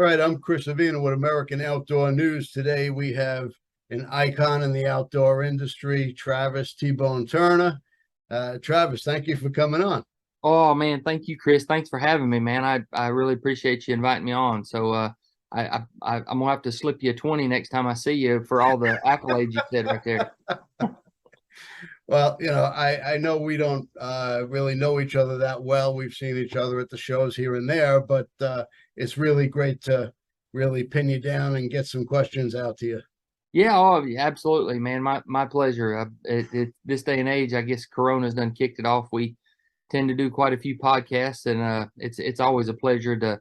right, I'm Chris Avina with American Outdoor News. Today we have an icon in the outdoor industry, Travis T-Bone Turner. Travis, thank you for coming on. Oh man, thank you, Chris. Thanks for having me, man. I really appreciate you inviting me on. I'm gonna have to slip you a 20 next time I see you for all the accolades you said right there. Well, I know we don't really know each other that well. We've seen each other at the shows here and there, but it's really great to really pin you down and get some questions out to you. Yeah, oh, yeah, absolutely, man. My pleasure. This day and age, I guess Corona's done kicked it off. We tend to do quite a few podcasts, and it's always a pleasure to.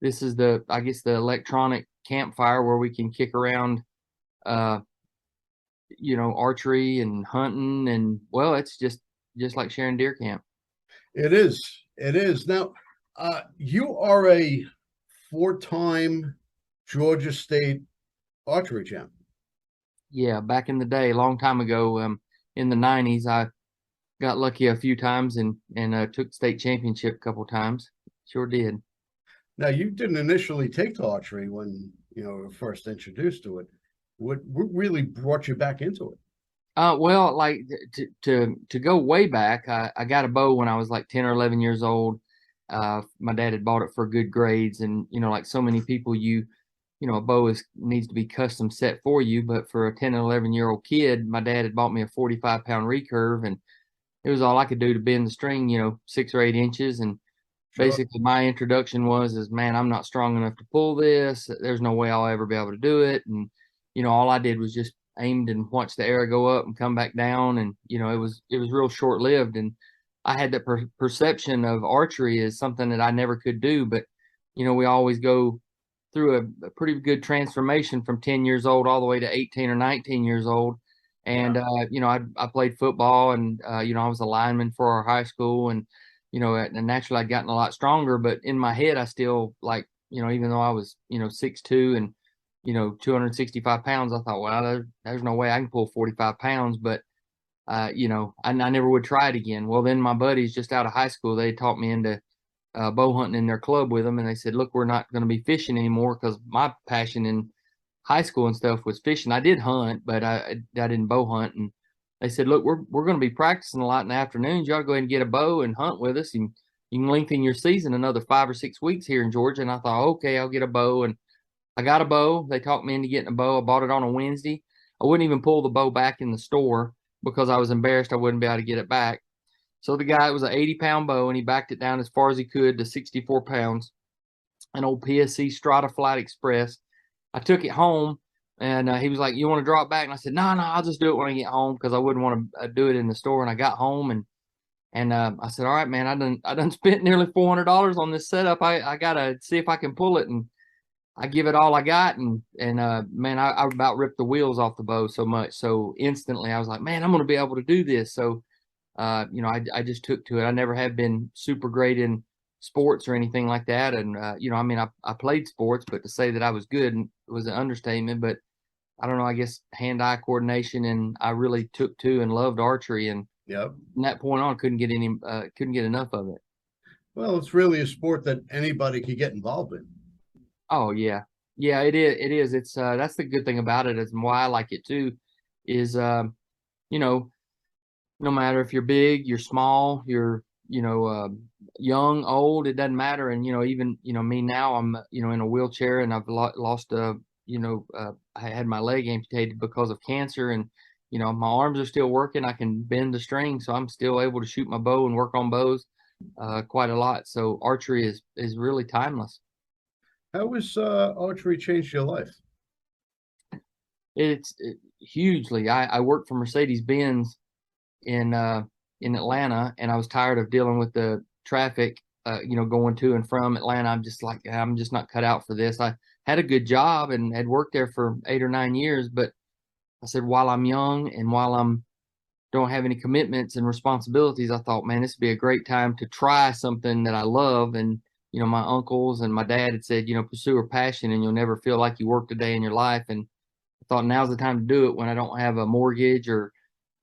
This is I guess the electronic campfire where we can kick around uh archery and hunting, and well, it's just like sharing deer camp. It is. It is. Now, you are a four-time Georgia State archery champ. Yeah, back in the day, a long time ago, in the '90s, I got lucky a few times and took state championship a couple times. Sure did. Now, you didn't initially take to archery when were first introduced to it. What really brought you back into it? Well, like to go way back, I got a bow when I was like 10 or 11 years old. My dad had bought it for good grades, and like so many people, a bow needs to be custom set for you. But for a 10 and 11-year-old kid, my dad had bought me a 45-pound recurve, and it was all I could do to bend the string, 6 or 8 inches. And Sure. basically, my introduction was, man, I'm not strong enough to pull this. There's no way I'll ever be able to do it. And all I did was just aimed and watched the arrow go up and come back down. And it was real short lived. And I had that perception of archery as something that I never could do. But we always go through a pretty good transformation from 10 years old all the way to 18 or 19 years old. Yeah. And I played football, and I was a lineman for our high school, and and naturally I'd gotten a lot stronger, but in my head I still, like, even though I was 6'2" and 265 pounds, I thought, well, there's no way I can pull 45 pounds. But I never would try it again. Well, then my buddies just out of high school, they taught me into bow hunting in their club with them, and they said, look, we're not going to be fishing anymore, because my passion in high school and stuff was fishing. I did hunt, but I didn't bow hunt. And they said, look, we're going to be practicing a lot in the afternoons. You ought to go ahead and get a bow and hunt with us, and you can lengthen your season another 5 or 6 weeks here in Georgia. And I thought, okay, I'll get a bow. And I got a bow. They talked me into getting a bow. I bought it on a Wednesday. I wouldn't even pull the bow back in the store because I was embarrassed I wouldn't be able to get it back. So the guy, it was an 80-pound bow, and he backed it down as far as he could to 64 pounds, an old PSC Strata Flight Express. I took it home, and he was like, you want to draw it back? And I said, no, I'll just do it when I get home, because I wouldn't want to do it in the store. And I got home, and I said, all right, man, I done spent nearly $400 on this setup. I gotta see if I can pull it. And I give it all I got, and man, I about ripped the wheels off the bow so much. So instantly I was like, man, I'm gonna be able to do this. So I just took to it. I never have been super great in sports or anything like that. And I mean, I played sports, but to say that I was good was an understatement. But I don't know, I guess hand-eye coordination, and I really took to and loved archery. And Yep. from that point on, couldn't get enough of it. Well, it's really a sport that anybody could get involved in. Oh yeah. Yeah, it is. It is. It's that's the good thing about it, is why I like it too, is you know, no matter if you're big, you're small, you're, young, old, it doesn't matter. And even me now, I'm in a wheelchair, and I've lost I had my leg amputated because of cancer. And my arms are still working. I can bend the string, so I'm still able to shoot my bow and work on bows quite a lot. So archery is really timeless. How has archery changed your life? Hugely. I worked for Mercedes Benz in in Atlanta, and I was tired of dealing with the traffic, going to and from Atlanta. I'm just like, I'm just not cut out for this. I had a good job and had worked there for 8 or 9 years, but I said, while I'm young and while I'm don't have any commitments and responsibilities, I thought, man, this would be a great time to try something that I love. And my uncles and my dad had said, pursue a passion and you'll never feel like you worked a day in your life. And I thought, now's the time to do it when I don't have a mortgage or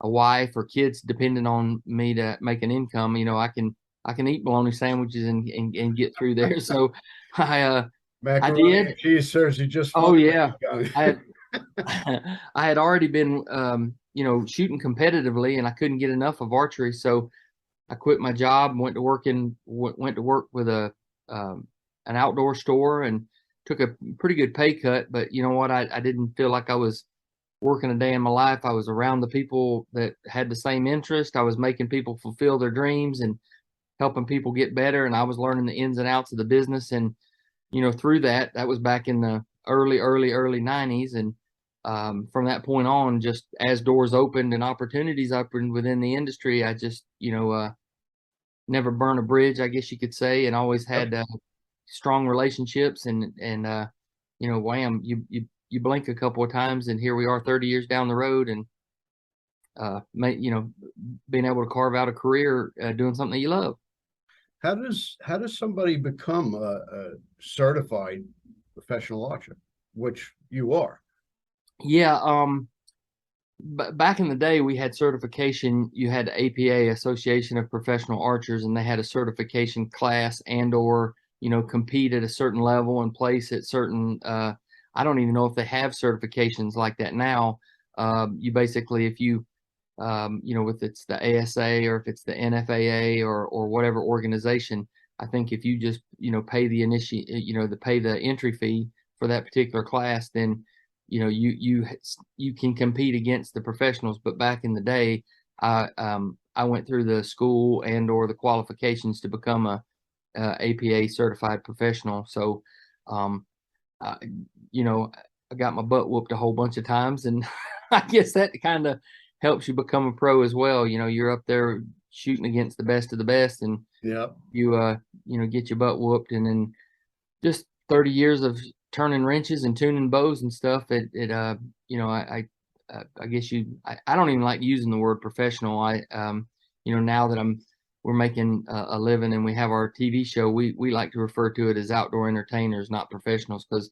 a wife or kids depending on me to make an income. I can eat bologna sandwiches and get through there. So I I Macaroni did. and cheese serves you just fine Oh when yeah. you're I young. had I had already been shooting competitively and I couldn't get enough of archery, so I quit my job, went to work with a an outdoor store and took a pretty good pay cut. But you know what? I didn't feel like I was working a day in my life. I was around the people that had the same interest. I was making people fulfill their dreams and helping people get better. And I was learning the ins and outs of the business. And, through that was back in the early 90s. And from that point on, just as doors opened and opportunities opened within the industry, I just, never burn a bridge, I guess you could say, and always Yep. had strong relationships. And wham, you blink a couple of times, and here we are, 30 years down the road, and being able to carve out a career doing something that you love. How does somebody become a certified professional archer, which you are? Yeah, back in the day, we had certification. You had the APA, Association of Professional Archers, and they had a certification class and/or compete at a certain level and place at certain. I don't even know if they have certifications like that now. You basically, if you if it's the ASA or if it's the NFAA or whatever organization, I think if you just pay the entry fee for that particular class, then you can compete against the professionals. But back in the day, I went through the school and/or the qualifications to become a APA certified professional. So, I, I got my butt whooped a whole bunch of times, and I guess that kind of helps you become a pro as well. You're up there shooting against the best of the best, and Yep. you get your butt whooped, and then just 30 years of turning wrenches and tuning bows and stuff. I guess I don't even like using the word professional. Now that we're making a living and we have our TV show, we like to refer to it as outdoor entertainers, not professionals, because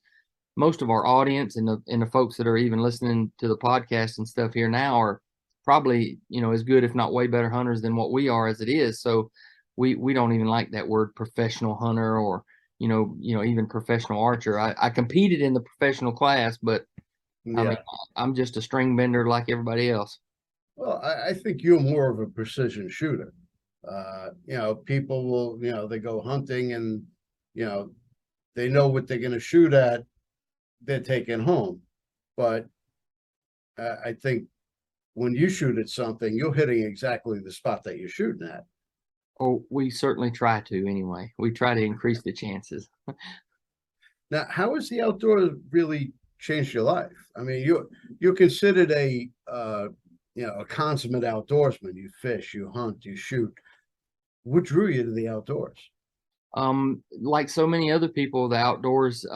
most of our audience and the folks that are even listening to the podcast and stuff here now are probably as good, if not way better hunters than what we are as it is. So we don't even like that word professional hunter or even professional archer. I competed in the professional class, but I mean Yeah. I'm just a string bender like everybody else. Well, I think you're more of a precision shooter. People will, they go hunting and, you know, they know what they're going to shoot at, they're taking home. But I think when you shoot at something, you're hitting exactly the spot that you're shooting at. Oh, we certainly try to anyway. We try to increase the chances. Now, how has the outdoors really changed your life? I mean, you're considered a consummate outdoorsman. You fish, you hunt, you shoot. What drew you to the outdoors? Like so many other people, the outdoors,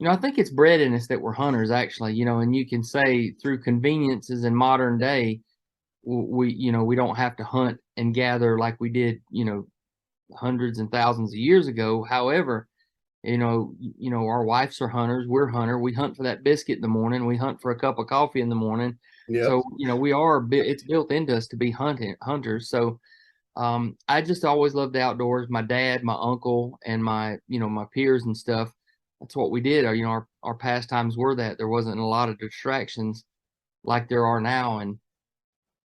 I think it's bred in us that we're hunters actually, and you can say through conveniences in modern day, we don't have to hunt and gather like we did, hundreds and thousands of years ago. However, our wives are hunters, we're hunter. We hunt for that biscuit in the morning. We hunt for a cup of coffee in the morning. Yep. So, it's built into us to be hunters. So, I just always loved the outdoors. My dad, my uncle, and my peers and stuff. That's what we did. Our pastimes were that there wasn't a lot of distractions like there are now. And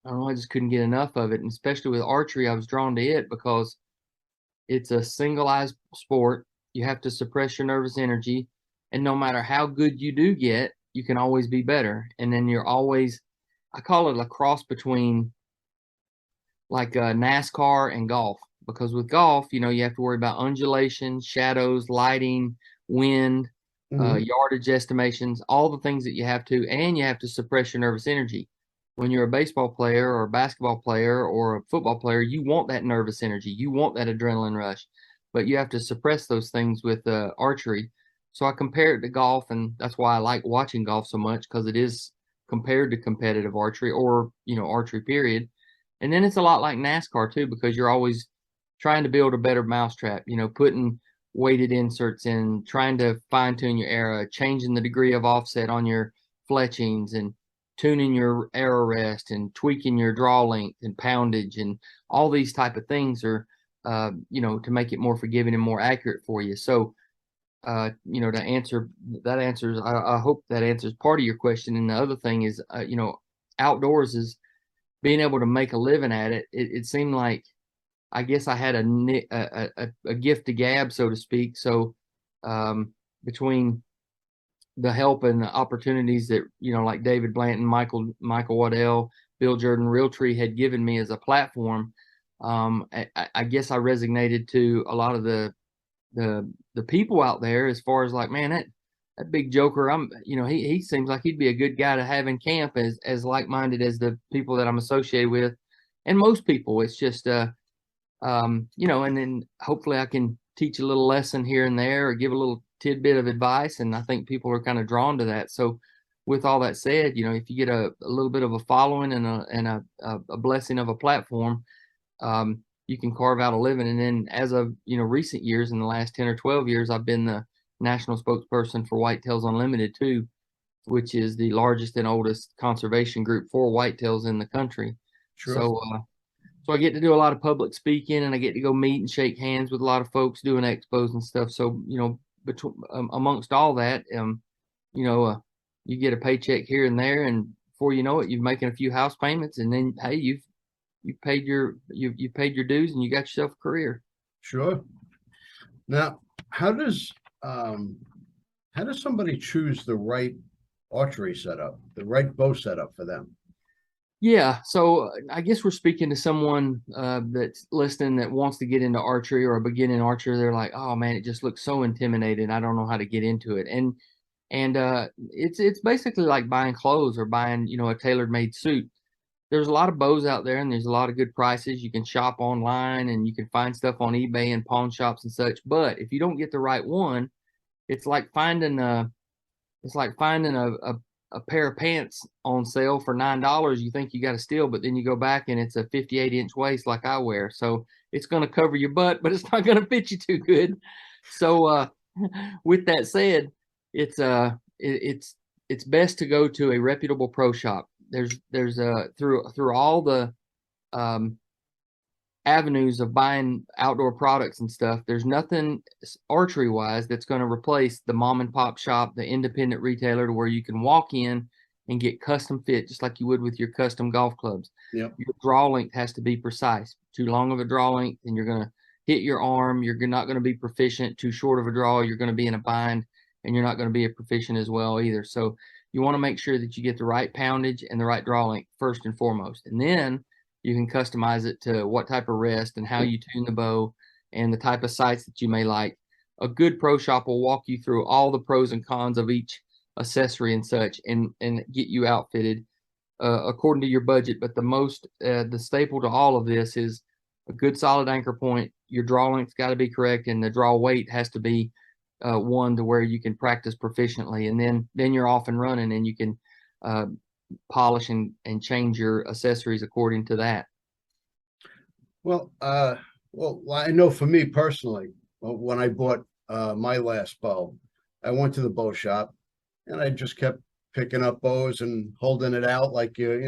I don't know, I just couldn't get enough of it. And especially with archery, I was drawn to it because it's a singleized sport. You have to suppress your nervous energy. And no matter how good you do get, you can always be better. And then I call it a cross between like NASCAR and golf. Because with golf, you have to worry about undulation, shadows, lighting, wind, Hmm. yardage estimations, all the things that you have to, and you have to suppress your nervous energy. When you're a baseball player or a basketball player or a football player, you want that nervous energy, you want that adrenaline rush, but you have to suppress those things with archery. So I compare it to golf, and that's why I like watching golf so much because it is compared to competitive archery or archery period. And then it's a lot like NASCAR too because you're always trying to build a better mousetrap, putting weighted inserts in, trying to fine tune your arrow, changing the degree of offset on your fletchings and tuning your arrow rest and tweaking your draw length and poundage and all these type of things are to make it more forgiving and more accurate for you. So to answer that answers, I hope that answers part of your question. And the other thing is, outdoors is being able to make a living at it. It seemed like, I guess I had a gift to gab, so to speak. So, between the help and the opportunities that, like David Blanton, Michael Waddell, Bill Jordan, Realtree had given me as a platform, I guess I resonated to a lot of the people out there, as far as like, man, that big joker, he seems like he'd be a good guy to have in camp, as like-minded as the people that I'm associated with, and most people. It's just and then hopefully I can teach a little lesson here and there, or give a little tidbit of advice, and I think people are kind of drawn to that. So with all that said, if you get a little bit of a following and a blessing of a platform, you can carve out a living. And then, as of recent years, in the last 10 or 12 years, I've been the national spokesperson for Whitetails Unlimited too, which is the largest and oldest conservation group for whitetails in the country. Sure. So I get to do a lot of public speaking, and I get to go meet and shake hands with a lot of folks doing expos and stuff. So, between amongst all that, you get a paycheck here and there, and before you know it, you're making a few house payments, and then, hey, you've paid your dues, and you got yourself a career. Sure. Now, how does somebody choose the right archery setup, the right bow setup for them? Yeah, so I guess we're speaking to someone that's listening that wants to get into archery, or a beginning archer. They're like, oh man, it just looks so intimidating. I don't know how to get into it. And it's basically like buying clothes, or buying, a tailor made suit. There's a lot of bows out there, and there's a lot of good prices. You can shop online, and you can find stuff on eBay and pawn shops and such. But if you don't get the right one, it's like finding a pair of pants on sale for $9. You think you got to steal, but then you go back and it's a 58-inch waist like I wear. So it's going to cover your butt, but it's not going to fit you too good. So with that said, it's best to go to a reputable pro shop. There's through all the avenues of buying outdoor products and stuff, there's nothing archery wise that's going to replace the mom and pop shop, the independent retailer, to where you can walk in and get custom fit, just like you would with your custom golf clubs. Yep. Your draw length has to be precise. Too long of a draw length, and you're going to hit your arm. You're not going to be proficient. Too short of a draw, you're going to be in a bind, and you're not going to be a proficient as well either. So you want to make sure that you get the right poundage and the right draw length first and foremost, and then you can customize it to what type of rest and how you tune the bow and the type of sights that you may like. A good pro shop will walk you through all the pros and cons of each accessory and such, and get you outfitted according to your budget. But the staple to all of this is a good solid anchor point. Your draw length's got to be correct, and the draw weight has to be one to where you can practice proficiently, and then you're off and running, and you can polish and change your accessories according to that. Well, I know for me personally, when I bought my last bow, I went to the bow shop, and I just kept picking up bows and holding it out like you're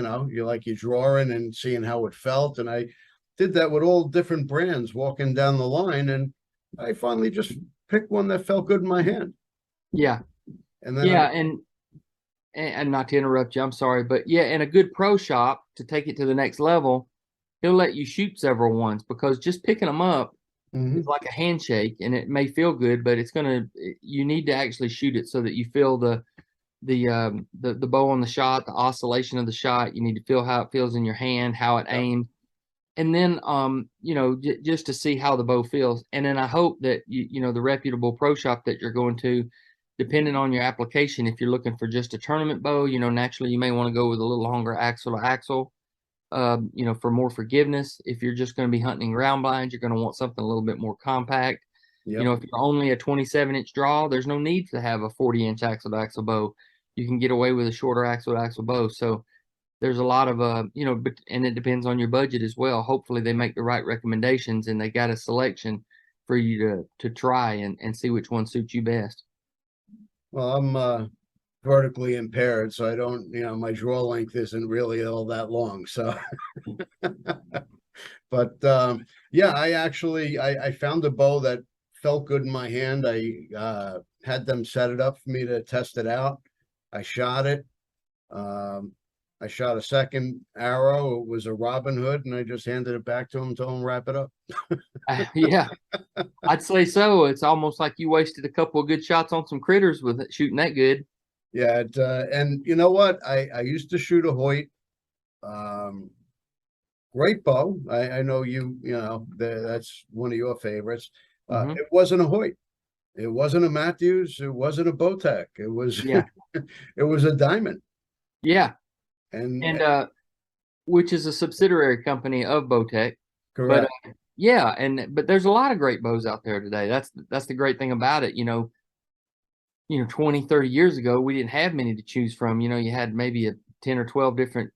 drawing and seeing how it felt. And I did that with all different brands walking down the line, and I finally just picked one that felt good in my hand. Yeah. And then and not to interrupt you, I'm sorry, but yeah, in a good pro shop, to take it to the next level, he'll let you shoot several ones, because just picking them up is like a handshake, and it may feel good, but you need to actually shoot it so that you feel the bow on the shot, the oscillation of the shot. You need to feel how it feels in your hand, how it aims, and then just to see how the bow feels. And then I hope that the reputable pro shop that you're going to, depending on your application, if you're looking for just a tournament bow, naturally you may want to go with a little longer axle to axle, for more forgiveness. If you're just going to be hunting ground blinds, you're going to want something a little bit more compact. Yep. If you're only a 27-inch draw, there's no need to have a 40-inch axle to axle bow. You can get away with a shorter axle to axle bow. So there's a lot of, and it depends on your budget as well. Hopefully they make the right recommendations, and they got a selection for you to try and see which one suits you best. Well, I'm vertically impaired, so I don't, my draw length isn't really all that long. So, but yeah, I found a bow that felt good in my hand. I had them set it up for me to test it out. I shot it. Um, I shot a second arrow. It was a Robin Hood, and I just handed it back to him, told him wrap it up. Yeah, I'd say so. It's almost like you wasted a couple of good shots on some critters with it, shooting that good. Yeah, and you know what? I used to shoot a Hoyt. Um, Great bow. I know you know that's one of your favorites. Hmm. It wasn't a Hoyt. It wasn't a Matthews. It wasn't a Bowtech. It was Yeah, it was a Diamond. yeah, And and which is a subsidiary company of Bowtech. But correct. yeah, but there's a lot of great bows out there today. That's the great thing about it. 20, 30 years ago, we didn't have many to choose from. You had maybe a 10 or 12 different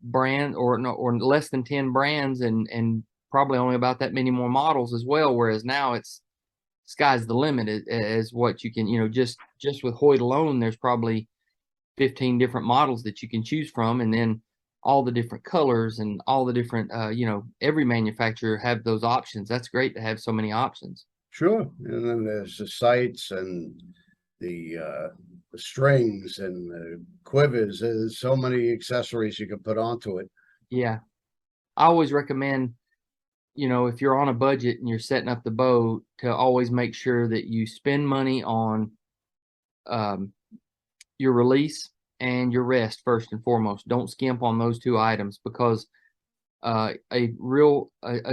brand or no, or less than 10 brands and probably only about that many more models as well. Whereas now it's sky's the limit as what you can, just with Hoyt alone, there's probably 15 different models that you can choose from. And then all the different colors and all the different, every manufacturer have those options. That's great to have so many options. Sure. And then there's the sights and the strings and the quivers. There's so many accessories you can put onto it. Yeah. I always recommend, if you're on a budget and you're setting up the bow, to always make sure that you spend money on um, your release and your rest first and foremost. Don't skimp on those two items because a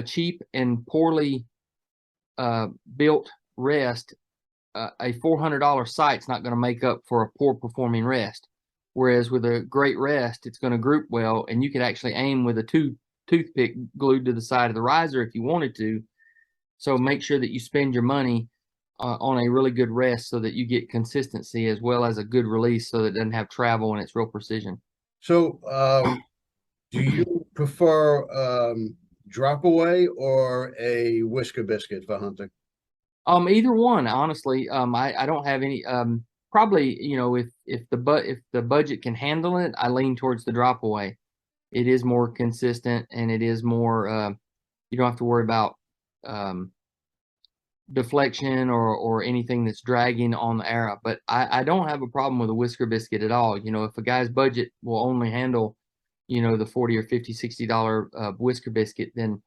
cheap and poorly built rest, a $400 sight's not going to make up for a poor performing rest. Whereas with a great rest, it's going to group well, and you could actually aim with a toothpick glued to the side of the riser if you wanted to. So make sure that you spend your money on a really good rest so that you get consistency as well as a good release so that it doesn't have travel and it's real precision. So, do you prefer drop away or a whisker biscuit for hunting? Either one, honestly. I don't have any. Probably, if the budget can handle it, I lean towards the drop away. It is more consistent and it is more. You don't have to worry about um, deflection or anything that's dragging on the arrow. But I don't have a problem with a whisker biscuit at all. If a guy's budget will only handle, the 40 or 50, $60 whisker biscuit, then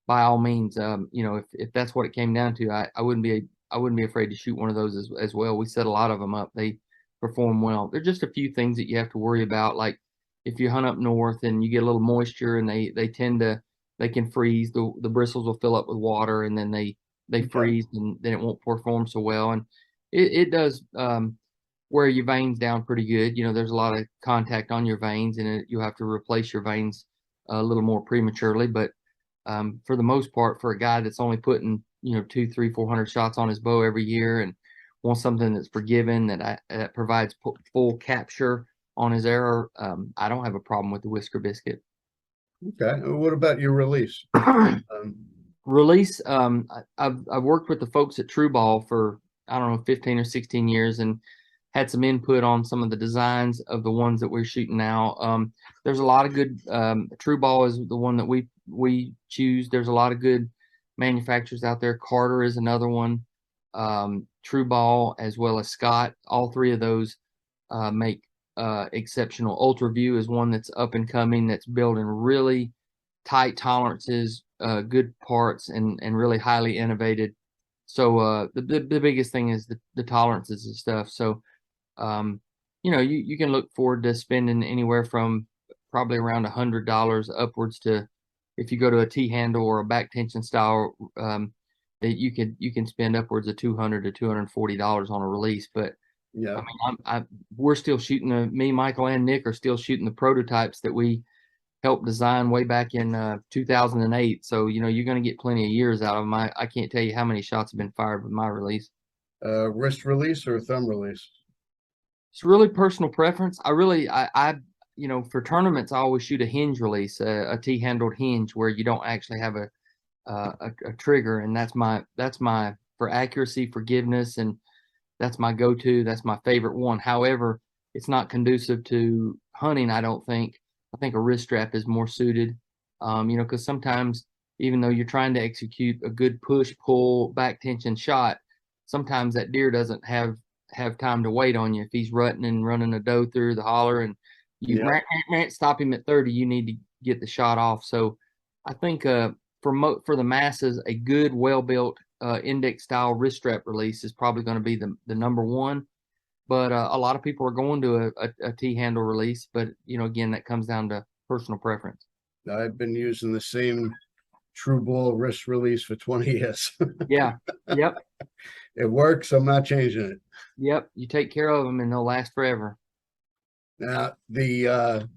by all means, if that's what it came down to, I wouldn't be afraid to shoot one of those as well. We set a lot of them up. They perform well. There's just a few things that you have to worry about, like if you hunt up north and you get a little moisture and they can freeze. The bristles will fill up with water and then they Okay. freeze and then it won't perform so well. And it does wear your veins down pretty good. There's a lot of contact on your veins and you have to replace your veins a little more prematurely. But for the most part, for a guy that's only putting, two, three, 400 shots on his bow every year and wants something that's forgiving, that provides full capture on his arrow, I don't have a problem with the whisker biscuit. Okay. What about your release? Um, Release, I've worked with the folks at True Ball for, I don't know, 15 or 16 years and had some input on some of the designs of the ones that we're shooting now. There's a lot of good, True Ball is the one that we choose. There's a lot of good manufacturers out there. Carter is another one. True Ball as well as Scott. All three of those make exceptional. Ultra View is one that's up and coming, that's building really tight tolerances, good parts, and really highly innovated. So the biggest thing is the tolerances and stuff. So you can look forward to spending anywhere from probably around $100 upwards to, if you go to a T handle or a back tension style, that you can spend upwards of $200 to $240 on a release. But I yeah. mean, we're still shooting me, Michael, and Nick are still shooting the prototypes that we helped design way back in 2008. So you're going to get plenty of years out of them. I can't tell you how many shots have been fired with my release. Wrist release or thumb release? It's really personal preference. For tournaments, I always shoot a hinge release, a T-handled hinge where you don't actually have a trigger, and that's my for accuracy, forgiveness, and that's my go-to. That's my favorite one. However, it's not conducive to hunting, I don't think. I think a wrist strap is more suited, because sometimes even though you're trying to execute a good push, pull, back tension shot, sometimes that deer doesn't have time to wait on you. If he's rutting and running a doe through the holler and you Yeah. stop him at 30, you need to get the shot off. So I think for the masses, a good, well-built index style wrist strap release is probably going to be the number one. But a lot of people are going to a T-handle release. But, again, that comes down to personal preference. I've been using the same True Ball wrist release for 20 years. Yeah. Yep. It works. I'm not changing it. Yep. You take care of them and they'll last forever. Now, the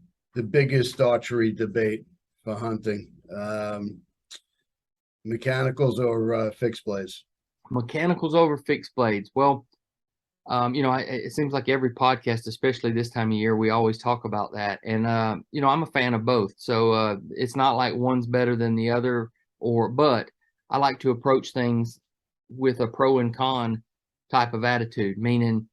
biggest archery debate for hunting, mechanicals or fixed blades? Mechanicals over fixed blades. Well, it seems like every podcast, especially this time of year, we always talk about that. And, I'm a fan of both. So it's not like one's better than the other, but I like to approach things with a pro and con type of attitude, meaning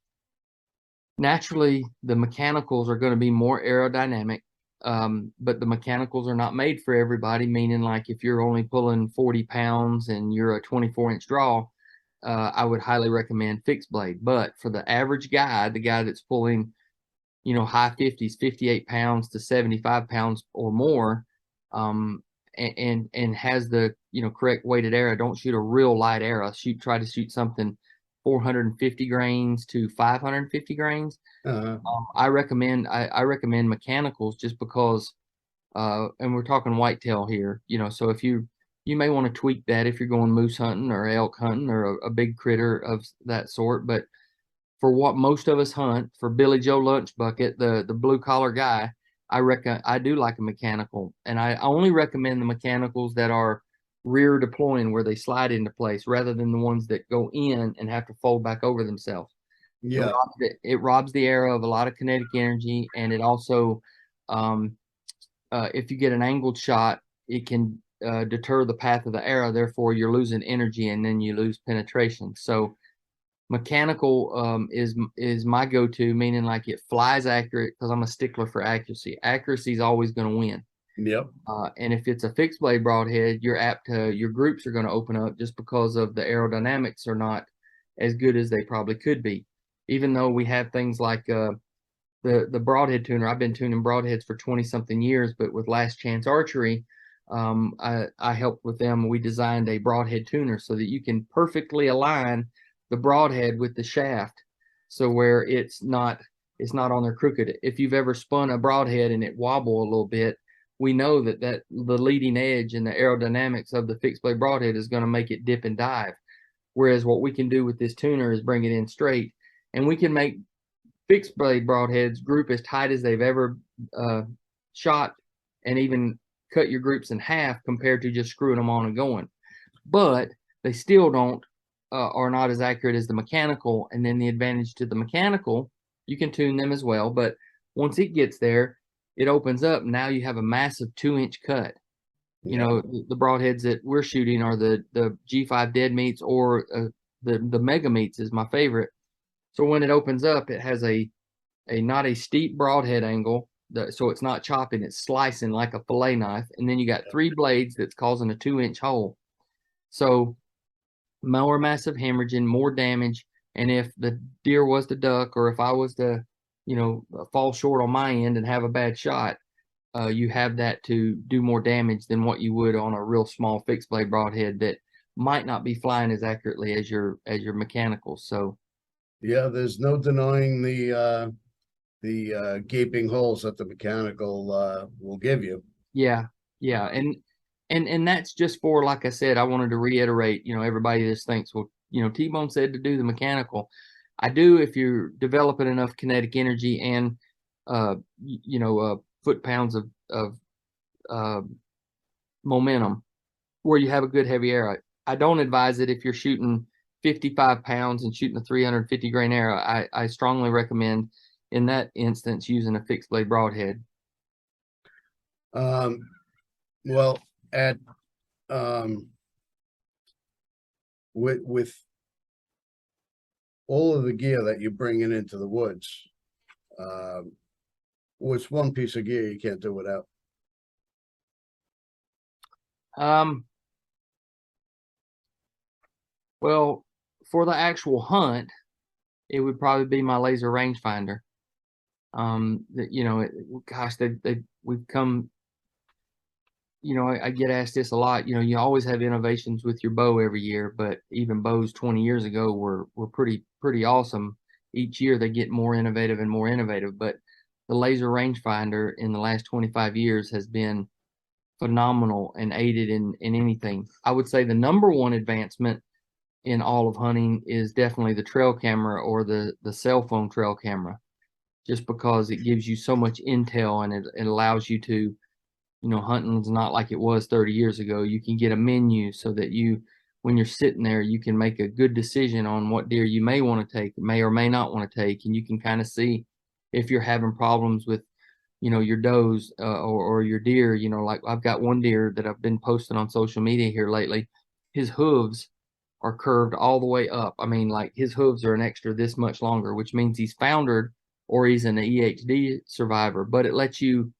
naturally the mechanicals are going to be more aerodynamic. But the mechanicals are not made for everybody, meaning like if you're only pulling 40 pounds and you're a 24-inch draw, I would highly recommend fixed blade. But for the average guy, the guy that's pulling, high 50s, 58 pounds to 75 pounds or more, and has the, correct weighted arrow, don't shoot a real light arrow. Try to shoot something 450 grains to 550 grains. I recommend mechanicals just because, and we're talking whitetail here, so if you may want to tweak that if you're going moose hunting or elk hunting or a big critter of that sort. But for what most of us hunt, for Billy Joe Lunch Bucket, the blue collar guy, I do like a mechanical, and I only recommend the mechanicals that are rear deploying where they slide into place rather than the ones that go in and have to fold back over themselves. Yeah. It robs the arrow of a lot of kinetic energy, and it also, if you get an angled shot, it can deter the path of the arrow. Therefore, you're losing energy, and then you lose penetration. So, mechanical is my go-to, meaning like it flies accurate because I'm a stickler for accuracy. Accuracy is always going to win. Yep. And if it's a fixed blade broadhead, your groups are going to open up just because of the aerodynamics are not as good as they probably could be. Even though we have things like the broadhead tuner. I've been tuning broadheads for 20 something years, but with Last Chance Archery, I helped with them. We designed a broadhead tuner so that you can perfectly align the broadhead with the shaft, so where it's not on there crooked. If you've ever spun a broadhead and it wobble a little bit, we know that the leading edge and the aerodynamics of the fixed blade broadhead is going to make it dip and dive. Whereas what we can do with this tuner is bring it in straight, and we can make fixed blade broadheads group as tight as they've ever shot, and even cut your groups in half compared to just screwing them on and going. But they still don't are not as accurate as the mechanical. And then the advantage to the mechanical, you can tune them as well, but once it gets there, it opens up. Now you have a massive 2-inch cut. The broadheads that we're shooting are the G5 dead meats, or the mega meats is my favorite. So when it opens up, it has a not a steep broadhead angle, so it's not chopping, it's slicing like a fillet knife. And then you got 3 blades that's causing a 2-inch hole. So more massive hemorrhaging, more damage. And if the deer was to duck, or if I was to, fall short on my end and have a bad shot, you have that to do more damage than what you would on a real small fixed blade broadhead that might not be flying as accurately as your mechanical. So yeah, there's no denying the gaping holes that the mechanical will give you. Yeah. And that's just for, like I said, I wanted to reiterate, everybody just thinks, well, T-Bone said to do the mechanical. I do if you're developing enough kinetic energy and foot-pounds of momentum where you have a good heavy arrow. I don't advise it if you're shooting 55 pounds and shooting a 350 grain arrow. I strongly recommend in that instance using a fixed blade broadhead. Well, at with all of the gear that you're bringing into the woods, what's one piece of gear you can't do without? Well, for the actual hunt, it would probably be my laser rangefinder. That gosh, we've come. I get asked this a lot. You always have innovations with your bow every year, but even bows 20 years ago were pretty awesome. Each year they get more innovative and more innovative. But the laser rangefinder in the last 25 years has been phenomenal and aided in anything. I would say the number one advancement in all of hunting is definitely the trail camera or the cell phone trail camera, just because it gives you so much intel and it allows you to, hunting's not like it was 30 years ago. You can get a menu so that when you're sitting there, you can make a good decision on what deer you may want to take, may or may not want to take, and you can kind of see if you're having problems with, your does or your deer. Like I've got one deer that I've been posting on social media here lately. His hooves are curved all the way up. I mean, like his hooves are an extra this much longer, which means he's foundered or he's an EHD survivor. But it lets you,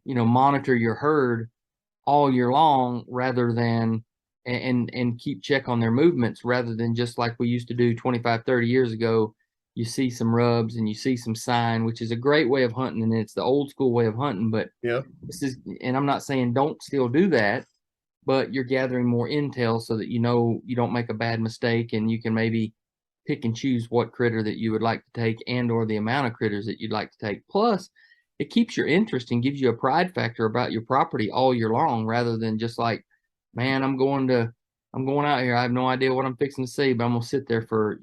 monitor your herd all year long rather than and keep check on their movements rather than just like we used to do 25, 30 years ago. You see some rubs and you see some sign, which is a great way of hunting, and it's the old school way of hunting. But Yep. and I'm not saying don't still do that, but you're gathering more intel so that you don't make a bad mistake, and you can maybe pick and choose what critter that you would like to take and or the amount of critters that you'd like to take. Plus, it keeps your interest and gives you a pride factor about your property all year long, rather than just like, man, I'm going out here. I have no idea what I'm fixing to see, but I'm gonna sit there for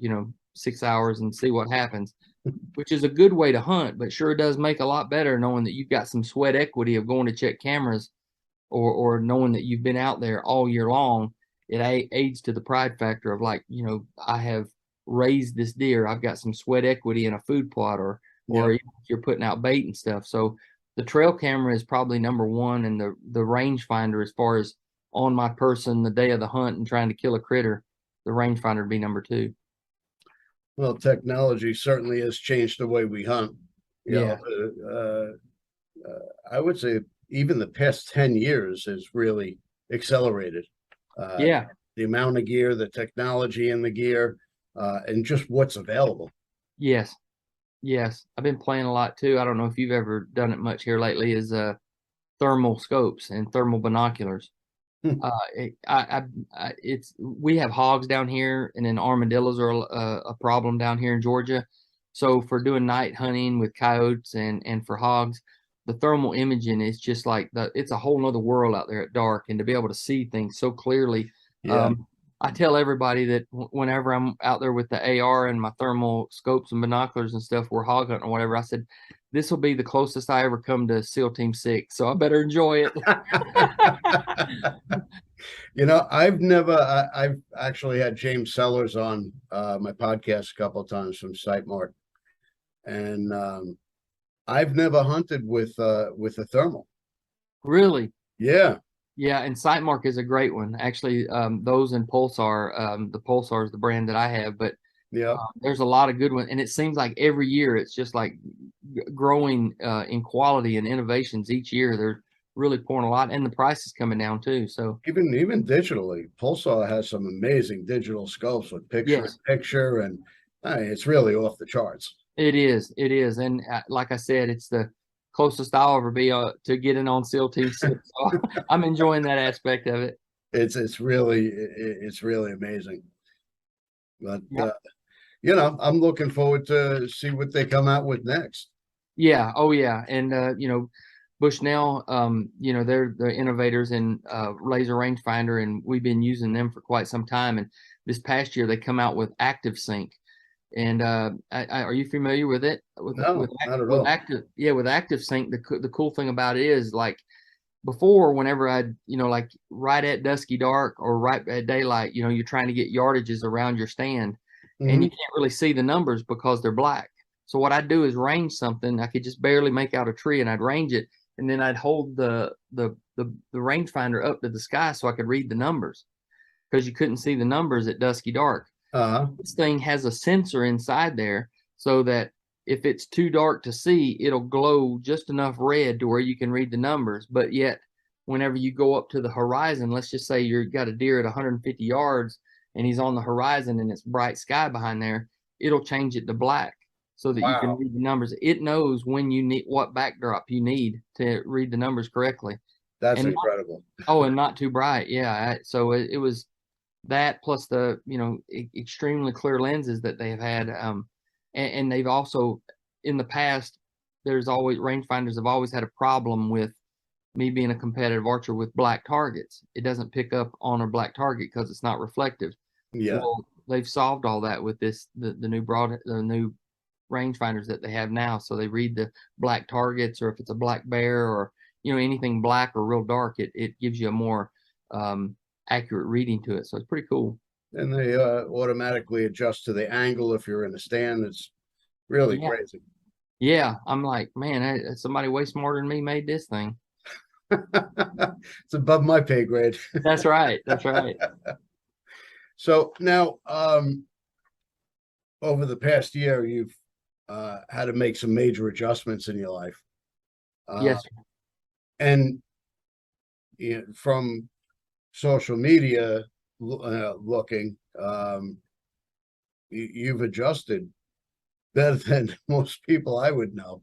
6 hours and see what happens, which is a good way to hunt, but sure does make a lot better knowing that you've got some sweat equity of going to check cameras or knowing that you've been out there all year long. It aids to the pride factor of like, I have raised this deer. I've got some sweat equity in a food plot, or Yep. even if you're putting out bait and stuff. So the trail camera is probably number one, and the rangefinder, as far as on my person the day of the hunt and trying to kill a critter, the rangefinder would be number two. Well, technology certainly has changed the way we hunt. You know, Yeah. I would say even the past 10 years has really accelerated. Uh, Yeah. the amount of gear, the technology in the gear, and just what's available. Yes. Yes. I've been playing a lot too. I don't know if you've ever done it much here lately, is thermal scopes and thermal binoculars. Hmm. It's we have hogs down here, and then armadillos are a problem down here in Georgia. So for doing night hunting with coyotes and for hogs, the thermal imaging is just like it's a whole nother world out there at dark, and to be able to see things so clearly. Yeah. I tell everybody that whenever I'm out there with the AR and my thermal scopes and binoculars and stuff, we're hog hunting or whatever, I said, this will be the closest I ever come to SEAL Team 6, so I better enjoy it. I've actually had James Sellers on my podcast a couple of times from SiteMark, and I've never hunted with a thermal. Really? Yeah. Yeah, and SiteMark is a great one. Actually, those and Pulsar, the Pulsar is the brand that I have, but Yeah. there's a lot of good ones, and it seems like every year it's just like growing in quality and innovations each year. They're really pouring a lot, and the price is coming down too. So Even digitally, Pulsar has some amazing digital scopes with picture in yes, picture, and it's really off the charts. it is, and like I said, it's the closest I'll ever be to getting on SEAL Team 6. So I'm enjoying that aspect of it. It's really amazing. But Yeah. I'm looking forward to see what they come out with next. Yeah. Oh, yeah. And Bushnell, they're the innovators in laser rangefinder, and we've been using them for quite some time. And this past year, they come out with Active Sync. And are you familiar with it? No, not at all. With Active Sync, the cool thing about it is like before, whenever I'd like right at dusky dark or right at daylight, you're trying to get yardages around your stand, and you Mhm. can't really see the numbers because they're black. So what I'd do is range something. I could just barely make out a tree, and I'd range it, and then I'd hold the rangefinder up to the sky so I could read the numbers, because you couldn't see the numbers at dusky dark. Uh-huh. This thing has a sensor inside there so that if it's too dark to see, it'll glow just enough red to where you can read the numbers. But yet, whenever you go up to the horizon, let's just say you got a deer at 150 yards and he's on the horizon and it's bright sky behind there, it'll change it to black so that you can Wow, read the numbers. It knows when you need what backdrop you need to read the numbers correctly. that's And incredible. and not too bright. Yeah. So it was that plus the, extremely clear lenses that they've had. And they've also, in the past, there's always, rangefinders have always had a problem with me being a competitive archer with black targets. It doesn't pick up on a black target because it's not reflective. Yeah. Well, they've solved all that with the new rangefinders that they have now. So they read the black targets, or if it's a black bear, or anything black or real dark, it gives you a more accurate reading to it. So it's pretty cool. And they automatically adjust to the angle if you're in a stand. It's really Yeah. crazy. Yeah. I'm like, man, somebody way smarter than me made this thing. It's above my pay grade. That's right. That's right. So now, over the past year, you've had to make some major adjustments in your life. Uh, Yes. and from social media looking, you've adjusted better than most people I would know.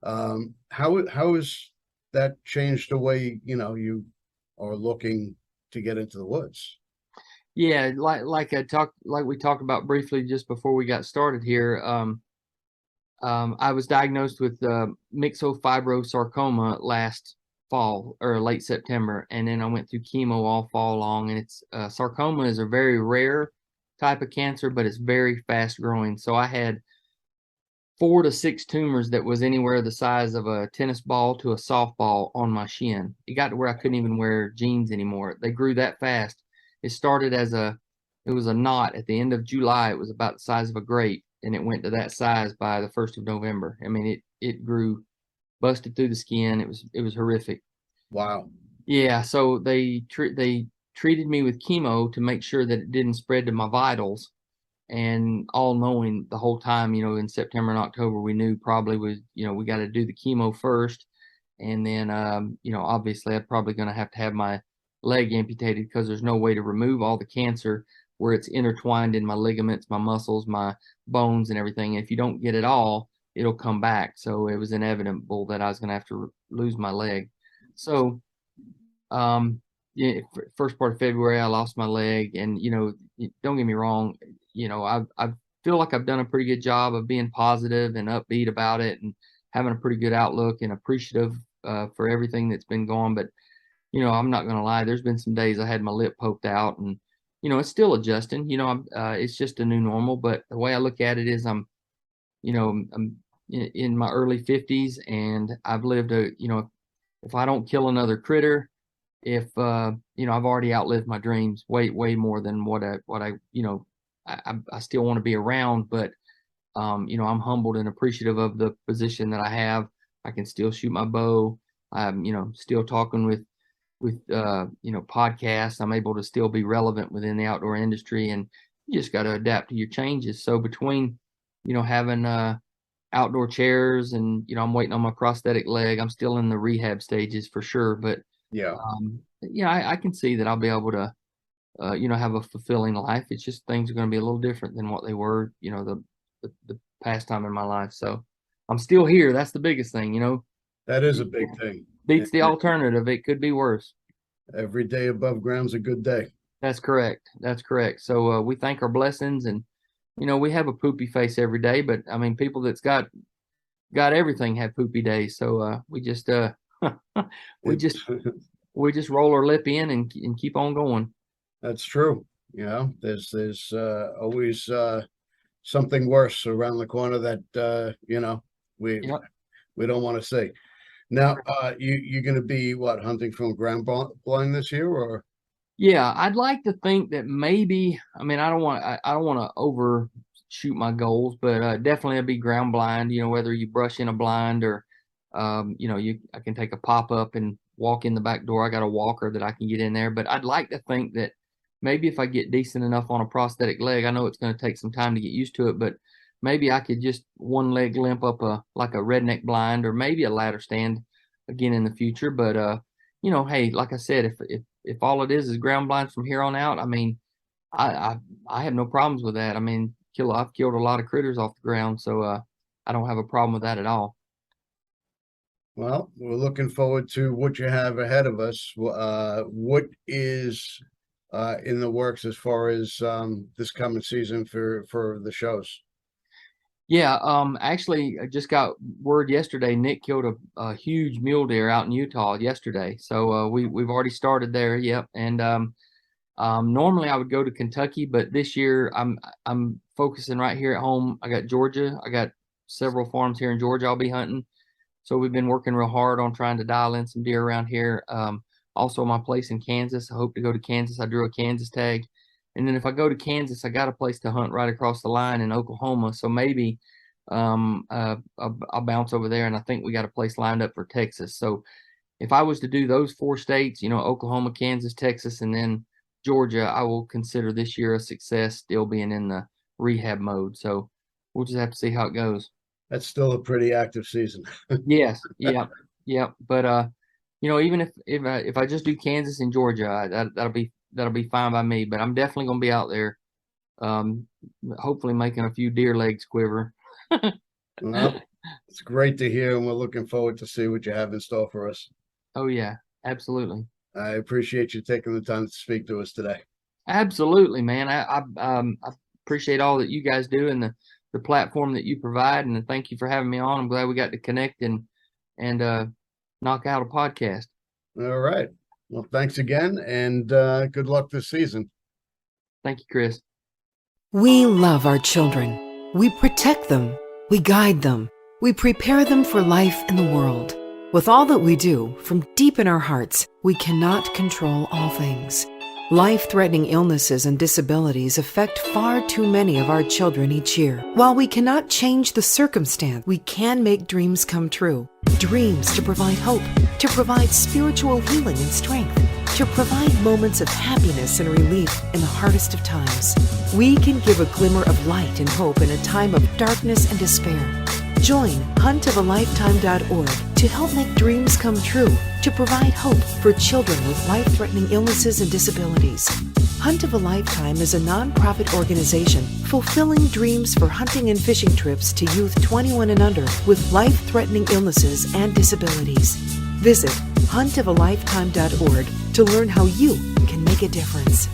How has that changed the way you are looking to get into the woods? Yeah, like we talked about briefly just before we got started here. I was diagnosed with myxofibrosarcoma last fall or late September, and then I went through chemo all fall long. And it's sarcoma is a very rare type of cancer, but it's very fast growing. So I had 4 to 6 tumors that was anywhere the size of a tennis ball to a softball on my shin. It got to where I couldn't even wear jeans anymore. They grew that fast. It started it was a knot at the end of July. It was about the size of a grape, and it went to that size by the 1st of November. I mean, it grew, busted through the skin. It was horrific. Wow. Yeah, so they treated me with chemo to make sure that it didn't spread to my vitals, and all knowing the whole time, in September and October, we knew probably we got to do the chemo first. And then, obviously I'm probably going to have my leg amputated because there's no way to remove all the cancer where it's intertwined in my ligaments, my muscles, my bones and everything. And if you don't get it all, it'll come back. So it was inevitable that I was going to have to lose my leg. So, yeah, first part of February, I lost my leg, and don't get me wrong, I feel like I've done a pretty good job of being positive and upbeat about it, and having a pretty good outlook and appreciative for everything that's been going. But I'm not gonna lie, there's been some days I had my lip poked out, and it's still adjusting. It's just a new normal. But the way I look at it is, I'm in my early 50s, and I've lived if I don't kill another critter, if I've already outlived my dreams way more than what I I still want to be around. But I'm humbled and appreciative of the position that I have. I can still shoot my bow. I'm still talking with podcasts. I'm able to still be relevant within the outdoor industry, and you just got to adapt to your changes. So between having outdoor chairs, and I'm waiting on my prosthetic leg, I'm still in the rehab stages for sure. But Yeah. yeah, I can see that I'll be able to, have a fulfilling life. It's just things are going to be a little different than what they were, the past time in my life. So I'm still here. That's the biggest thing, That is a big thing. beats the alternative. It could be worse. Every day above ground's a good day. That's correct. That's correct. So we thank our blessings, and we have a poopy face every day, but I mean, people that's got everything have poopy days. So we just we just It's we just roll our lip in and keep on going. that's true. There's always something worse around the corner that we Yep. we don't want to see. Now, you're going to be what, hunting from ground blind this year, or? Yeah, I'd like to think that maybe. I mean, I don't want to overshoot my goals, but definitely I'd be ground blind. Whether you brush in a blind, or I can take a pop up and walk in the back door. I got a walker that I can get in there. But I'd like to think that maybe if I get decent enough on a prosthetic leg, I know it's going to take some time to get used to it, but maybe I could just one leg limp up like a redneck blind, or maybe a ladder stand again in the future. But hey, like I said, if all it is ground blind from here on out, I mean, I, I I have no problems with that. I mean, I've killed a lot of critters off the ground, so I don't have a problem with that at all. Well, we're looking forward to what you have ahead of us. What is in the works as far as this coming season for the shows? Yeah, actually, I just got word yesterday. Nick killed a huge mule deer out in Utah yesterday, so we've already started there. Yep, and normally I would go to Kentucky, but this year I'm focusing right here at home. I got Georgia. I got several farms here in Georgia I'll be hunting. So we've been working real hard on trying to dial in some deer around here. Also my place in Kansas. I hope to go to Kansas. I drew a Kansas tag. And then if I go to Kansas, I got a place to hunt right across the line in Oklahoma. So maybe I'll bounce over there, and I think we got a place lined up for Texas. So if I was to do those 4 states, Oklahoma, Kansas, Texas, and then Georgia, I will consider this year a success, still being in the rehab mode. So we'll just have to see how it goes. That's still a pretty active season. Yes, yeah, yeah. But even if I just do Kansas and Georgia, that'll be fine by me. But I'm definitely gonna be out there, um, hopefully making a few deer legs quiver. Well, it's great to hear, and we're looking forward to see what you have in store for us. Oh yeah, absolutely. I appreciate you taking the time to speak to us today. Absolutely, man. I appreciate all that you guys do and the platform that you provide, and thank you for having me on. I'm glad we got to connect and knock out a podcast. All right. Well, thanks again, and good luck this season. Thank you, Chris. We love our children. We protect them. We guide them. We prepare them for life in the world. With all that we do, from deep in our hearts, we cannot control all things. Life-threatening illnesses and disabilities affect far too many of our children each year. While we cannot change the circumstance, we can make dreams come true. Dreams to provide hope, to provide spiritual healing and strength, to provide moments of happiness and relief in the hardest of times. We can give a glimmer of light and hope in a time of darkness and despair. Join huntofalifetime.org to help make dreams come true, to provide hope for children with life-threatening illnesses and disabilities. Hunt of a Lifetime is a nonprofit organization fulfilling dreams for hunting and fishing trips to youth 21 and under with life-threatening illnesses and disabilities. Visit huntofalifetime.org to learn how you can make a difference.